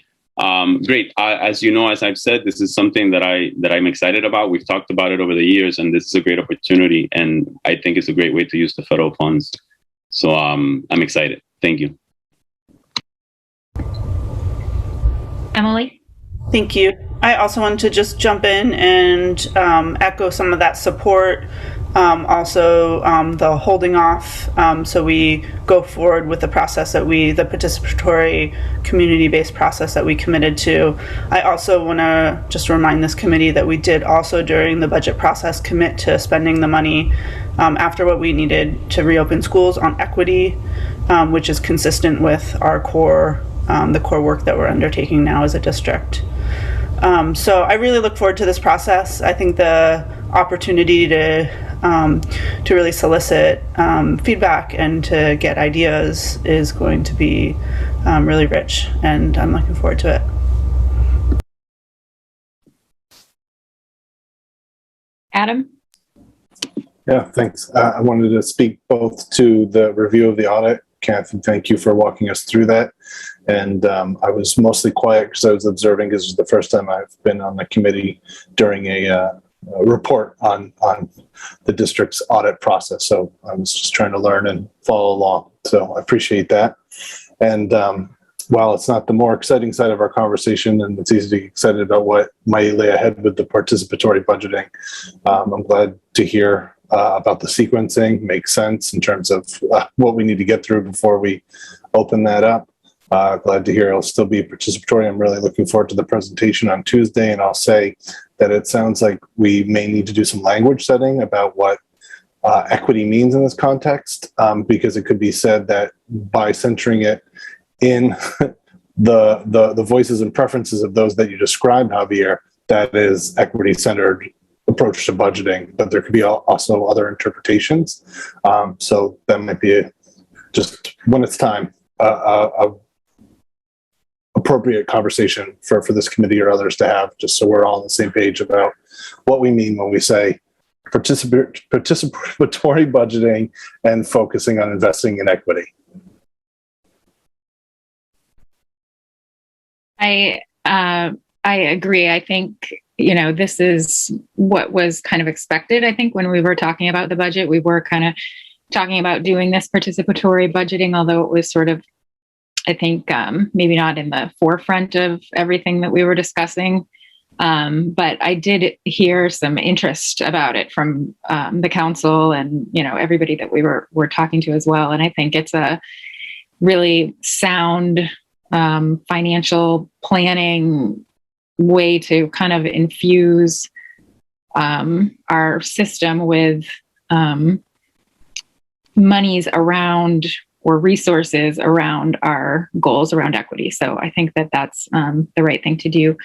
Speaker 5: Great. As you know, as I've said, this is something that I'm excited about. We've talked about it over the years, and this is a great opportunity. And I think it's a great way to use the federal funds. So I'm excited. Thank you.
Speaker 1: Emily?
Speaker 6: Thank you. I also want to just jump in and echo some of that support. Also, the holding off, so we go forward with the process the participatory community-based process that we committed to. I also want to just remind this committee that we did also during the budget process commit to spending the money after what we needed to reopen schools on equity, which is consistent with our the core work that we're undertaking now as a district. So I really look forward to this process. I think the opportunity to really solicit feedback and to get ideas is going to be really rich, and I'm looking forward to it.
Speaker 1: Adam?
Speaker 2: Yeah, thanks. I wanted to speak both to the review of the audit. Kathy, thank you for walking us through that. And I was mostly quiet because I was observing, because this is the first time I've been on the committee during a report on the district's audit process. So I was just trying to learn and follow along. So I appreciate that. And while it's not the more exciting side of our conversation, and it's easy to get excited about what might lay ahead with the participatory budgeting, I'm glad to hear about the sequencing. Makes sense in terms of what we need to get through before we open that up. Glad to hear it'll still be participatory. I'm really looking forward to the presentation on Tuesday, and I'll say that it sounds like we may need to do some language setting about what equity means in this context, because it could be said that by centering it in the voices and preferences of those that you described, Javier, that is equity-centered approach to budgeting, but there could be also other interpretations. So that might be just when it's time, a appropriate conversation for this committee or others to have, just so we're all on the same page about what we mean when we say participatory budgeting and focusing on investing in equity.
Speaker 1: I agree. I think this is what was kind of expected. I think when we were talking about the budget, we were kind of talking about doing this participatory budgeting, although it was sort of, I think, maybe not in the forefront of everything that we were discussing. But I did hear some interest about it from the council and, everybody that we were talking to as well. And I think it's a really sound financial planning way to kind of infuse our system with monies around or resources around our goals around equity. So I think that that's the right thing to do.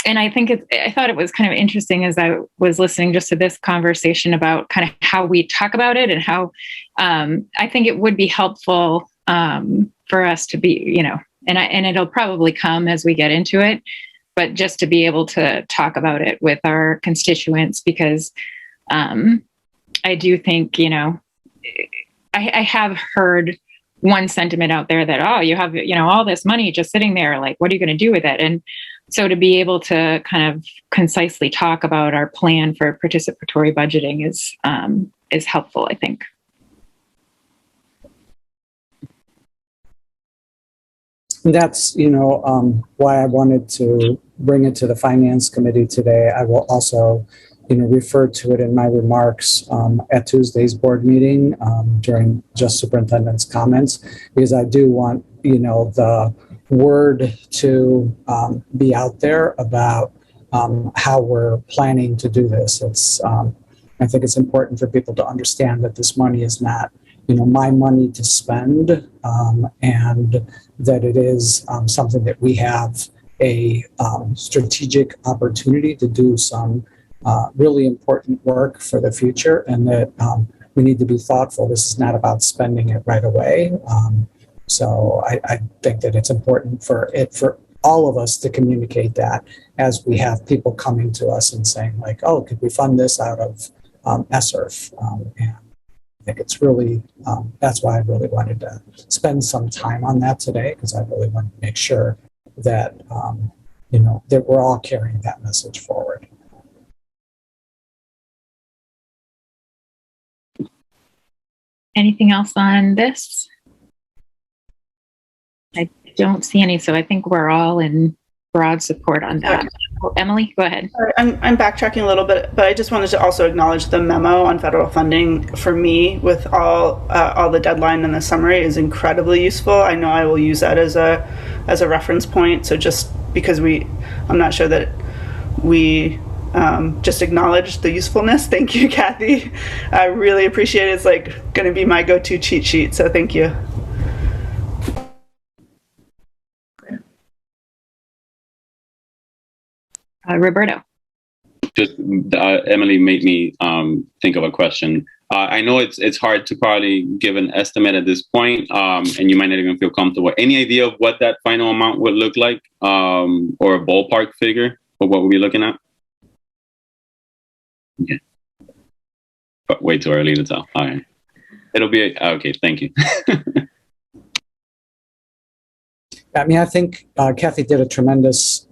Speaker 1: And I think I thought it was kind of interesting as I was listening just to this conversation about kind of how we talk about it and how I think it would be helpful for us to be, and it'll probably come as we get into it, but just to be able to talk about it with our constituents, because I do think, I have heard one sentiment out there that, oh, you have, all this money just sitting there, like, what are you going to do with it? And so to be able to kind of concisely talk about our plan for participatory budgeting is helpful, I think.
Speaker 3: That's, why I wanted to bring it to the Finance Committee today. I will also, refer to it in my remarks at Tuesday's board meeting during just superintendent's comments, because I do want, the word to be out there about how we're planning to do this. I think it's important for people to understand that this money is not, my money to spend, and that it is something that we have a strategic opportunity to do some really important work for the future, and that we need to be thoughtful. This is not about spending it right away. So I think that it's important for all of us to communicate that as we have people coming to us and saying, like, oh, could we fund this out of ESSERF? And I think it's really, that's why I really wanted to spend some time on that today, because I really wanted to make sure that, that we're all carrying that message forward.
Speaker 1: Anything else on this? I don't see any, so I think we're all in broad support on that. Emily, go ahead.
Speaker 6: I'm backtracking a little bit, but I just wanted to also acknowledge the memo on federal funding for me with all the deadline and the summary is incredibly useful. I know I will use that as a reference point. So just because I'm not sure that we just acknowledge the usefulness. Thank you, Kathy. I really appreciate it. It's like going to be my go-to cheat sheet. So thank you.
Speaker 1: Roberto.
Speaker 5: Just Emily made me think of a question. I know it's hard to probably give an estimate at this point, and you might not even feel comfortable. Any idea of what that final amount would look like, or a ballpark figure for what we'll be looking at? Okay. But way too early to tell. All right. It'll be okay. Thank you.
Speaker 3: I mean, I think Kathy did a tremendous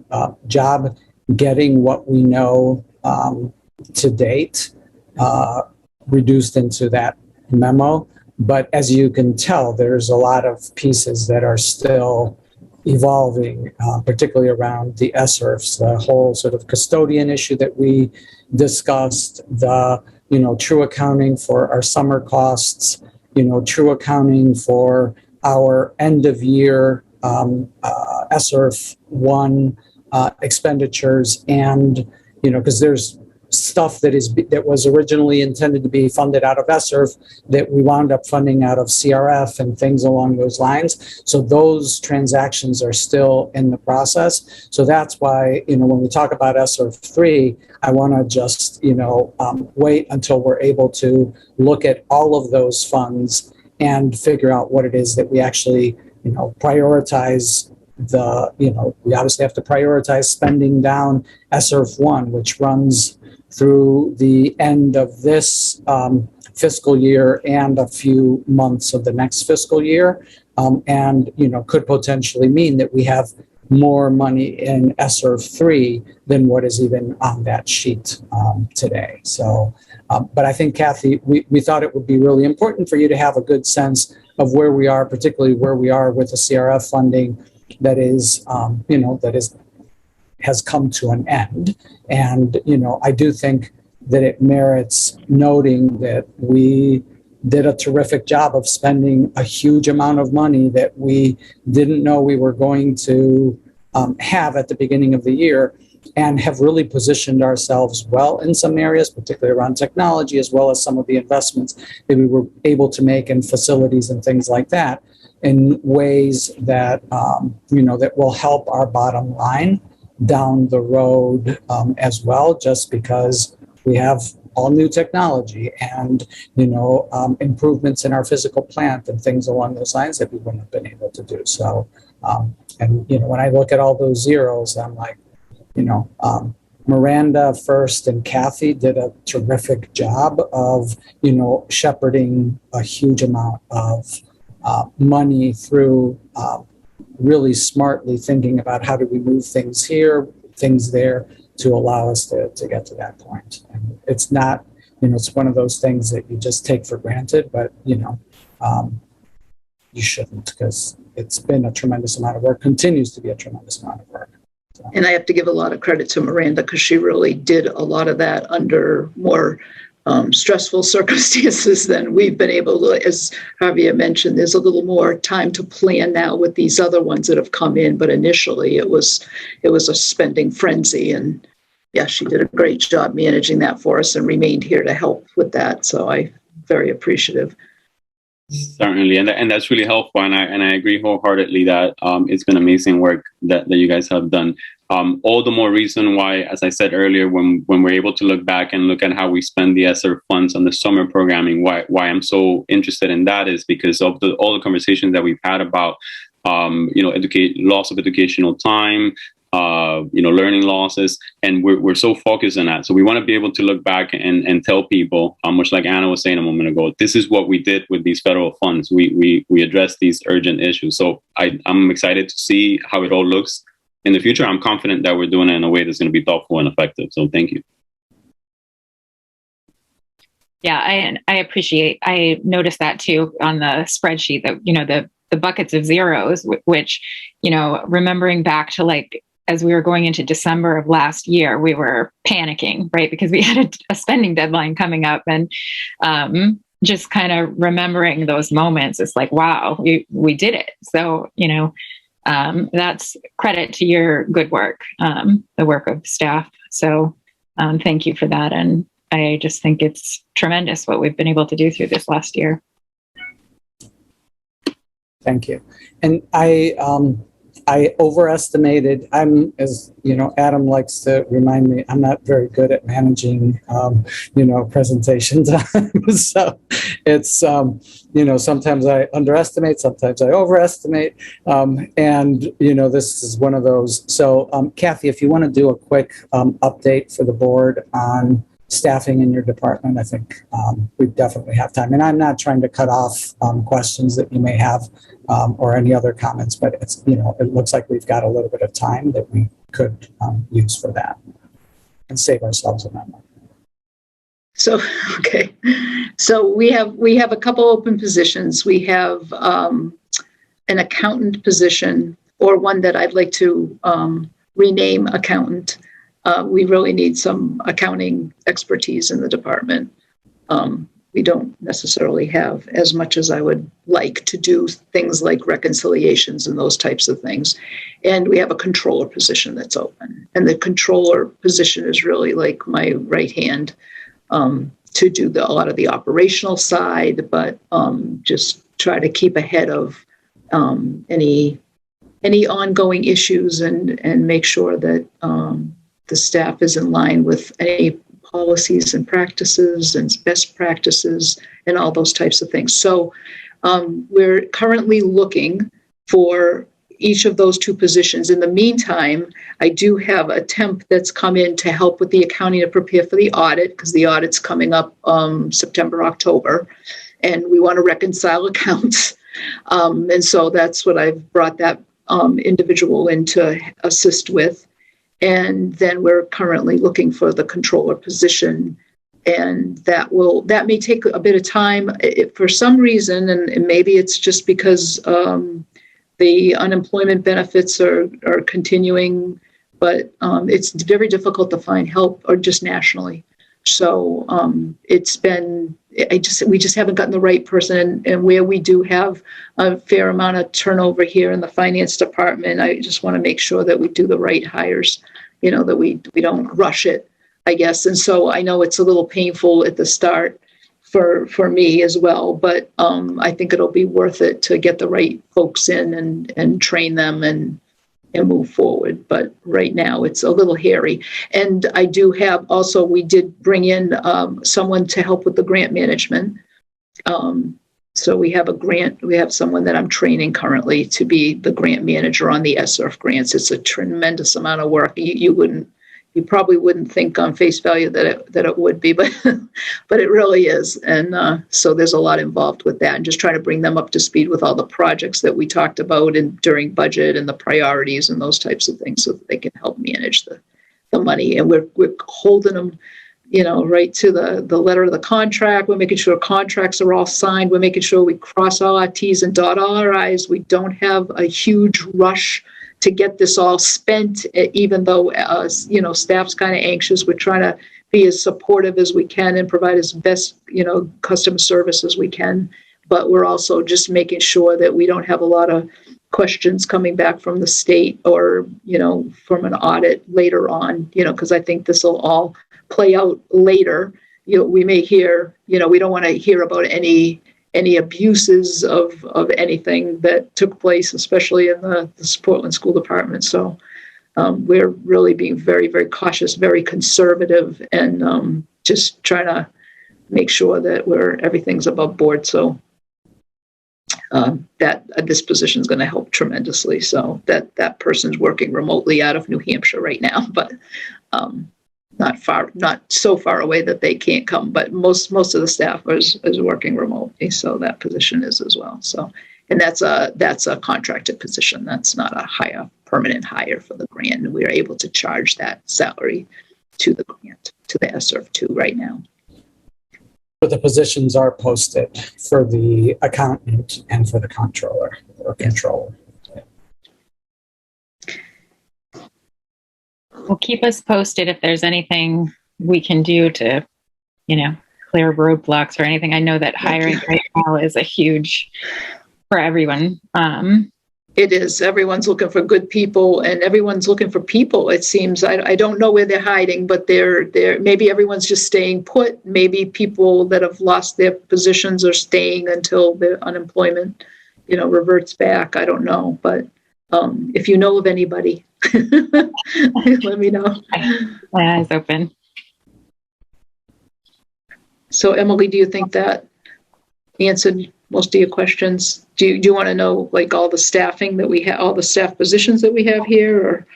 Speaker 3: job getting what we know to date reduced into that memo. But as you can tell, there's a lot of pieces that are still evolving, particularly around the ESSERFs, the whole sort of custodian issue that we discussed, the, true accounting for our summer costs, true accounting for our end of year ESSERF 1 expenditures, and because there's stuff that was originally intended to be funded out of ESSERF that we wound up funding out of CRF and things along those lines. So those transactions are still in the process. So that's why, when we talk about ESSERF 3, I want to just, wait until we're able to look at all of those funds and figure out what it is that we actually, prioritize we obviously have to prioritize spending down ESSERF 1, which runs through the end of this fiscal year and a few months of the next fiscal year, and could potentially mean that we have more money in ESSER 3 than what is even on that sheet today. So, but I think, Kathy, we thought it would be really important for you to have a good sense of where we are, particularly where we are with the CRF funding that is, has come to an end. And, I do think that it merits noting that we did a terrific job of spending a huge amount of money that we didn't know we were going to have at the beginning of the year, and have really positioned ourselves well in some areas, particularly around technology, as well as some of the investments that we were able to make in facilities and things like that, in ways that, that will help our bottom line down the road as well, just because we have all new technology and, improvements in our physical plant and things along those lines that we wouldn't have been able to do. So, when I look at all those zeros, I'm like, Miranda first and Kathy did a terrific job of, shepherding a huge amount of money through really smartly thinking about how do we move things here, things there, to allow us to get to that point. And it's not, it's one of those things that you just take for granted, but, you shouldn't, because it's been a tremendous amount of work, continues to be a tremendous amount of work. So.
Speaker 4: And I have to give a lot of credit to Miranda, because she really did a lot of that under more stressful circumstances than we've been able to. As Javier mentioned, there's a little more time to plan now with these other ones that have come in, but initially it was a spending frenzy, and yeah, she did a great job managing that for us and remained here to help with that. So I'm very appreciative.
Speaker 5: Certainly, and that's really helpful, and I agree wholeheartedly that it's been amazing work that you guys have done. All the more reason why, as I said earlier, when we're able to look back and look at how we spend the ESSER funds on the summer programming, why I'm so interested in that is because of all the conversations that we've had about loss of educational time, learning losses, and we're so focused on that. So we want to be able to look back and tell people, much like Anna was saying a moment ago, this is what we did with these federal funds. We addressed these urgent issues. So I'm excited to see how it all looks in the future. I'm confident that we're doing it in a way that's going to be thoughtful and effective. So thank you.
Speaker 1: Yeah, I noticed that too on the spreadsheet, that, the buckets of zeros, which, remembering back to as we were going into December of last year, we were panicking, right? Because we had a spending deadline coming up, and just kind of remembering those moments, it's like, wow, we did it. So, that's credit to your good work, the work of staff. So thank you for that. And I just think it's tremendous what we've been able to do through this last year.
Speaker 3: Thank you. And I overestimated. Adam likes to remind me, I'm not very good at managing, presentation time. So it's, sometimes I underestimate, sometimes I overestimate. This is one of those. So Kathy, if you want to do a quick update for the board on staffing in your department, I think we definitely have time. And I'm not trying to cut off questions that you may have or any other comments, but it's, it looks like we've got a little bit of time that we could use for that and save ourselves a moment.
Speaker 4: So, okay. So we have a couple open positions. We have an accountant position, or one that I'd like to rename accountant. We really need some accounting expertise in the department. We don't necessarily have as much as I would like to do things like reconciliations and those types of things. And we have a controller position that's open. And the controller position is really like my right hand to do a lot of the operational side, but just try to keep ahead of any ongoing issues and make sure that the staff is in line with any policies and practices and best practices and all those types of things. So we're currently looking for each of those two positions. In the meantime, I do have a temp that's come in to help with the accounting to prepare for the audit, because the audit's coming up September, October, and we want to reconcile accounts. And so that's what I've brought that individual in to assist with. And then we're currently looking for the controller position. And that may take a bit of time. For some reason, and maybe it's just because the unemployment benefits are continuing, but it's very difficult to find help, or just nationally. So we just haven't gotten the right person. And where we do have a fair amount of turnover here in the finance department, I just want to make sure that we do the right hires, that we don't rush it, I guess. And so I know it's a little painful at the start for me as well, but I think it'll be worth it to get the right folks in and train them and move forward. But right now it's a little hairy. And I do have also, we did bring in someone to help with the grant management. So we have someone that I'm training currently to be the grant manager on the SRF grants. It's a tremendous amount of work. You probably wouldn't think on face value that it would be, but it really is. And so there's a lot involved with that, and just trying to bring them up to speed with all the projects that we talked about and during budget and the priorities and those types of things, so that they can help manage the money. And we're holding them, right to the letter of the contract. We're making sure contracts are all signed. We're making sure we cross all our T's and dot all our I's. We don't have a huge rush to get this all spent, even though, staff's kind of anxious. We're trying to be as supportive as we can and provide as best, customer service as we can. But we're also just making sure that we don't have a lot of questions coming back from the state or, from an audit later on, because I think this will all play out later. We may hear, we don't want to hear about any abuses of anything that took place, especially in the Portland School Department. So we're really being very, very cautious, very conservative, and just trying to make sure that everything's above board. So that this position is going to help tremendously. So that person's working remotely out of New Hampshire right now, but not so far away that they can't come, but most of the staff is working remotely. So that position is as well. So, and that's a contracted position. That's not a permanent hire for the grant. And we are able to charge that salary to the grant, to the SRF2 right now.
Speaker 3: But the positions are posted for the accountant and for the controller or controller.
Speaker 1: Well, keep us posted if there's anything we can do to, clear roadblocks or anything. I know that hiring right now is a huge for everyone.
Speaker 4: It is. Everyone's looking for good people, and everyone's looking for people. It seems. I don't know where they're hiding, but they're maybe everyone's just staying put. Maybe people that have lost their positions are staying until the unemployment, reverts back. I don't know, but if you know of anybody, let me know.
Speaker 1: My eyes open.
Speaker 4: So, Emily, do you think that answered most of your questions? Do you want to know like all the staffing that we have, all the staff positions that we have here, or?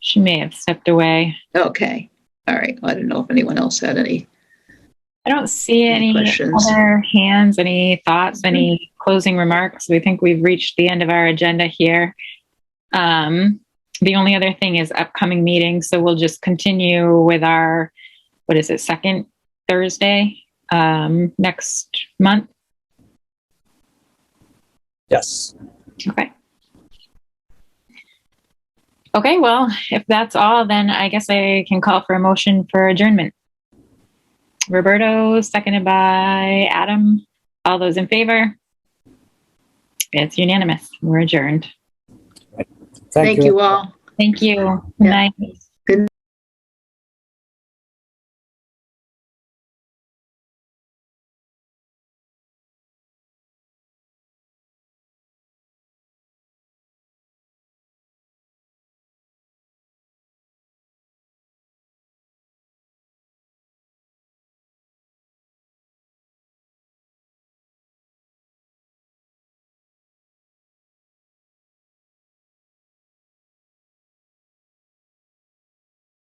Speaker 1: She may have stepped away.
Speaker 4: Okay. All right. I didn't know if anyone else had any.
Speaker 1: I don't see any other hands, any thoughts, any closing remarks. We think we've reached the end of our agenda here. The only other thing is upcoming meetings. So we'll just continue with our, second Thursday next month?
Speaker 3: Yes.
Speaker 1: Okay, well, if that's all, then I guess I can call for a motion for adjournment. Roberto, seconded by Adam. All those in favor? It's unanimous. We're adjourned.
Speaker 4: Thank you all.
Speaker 1: Thank you. Good night.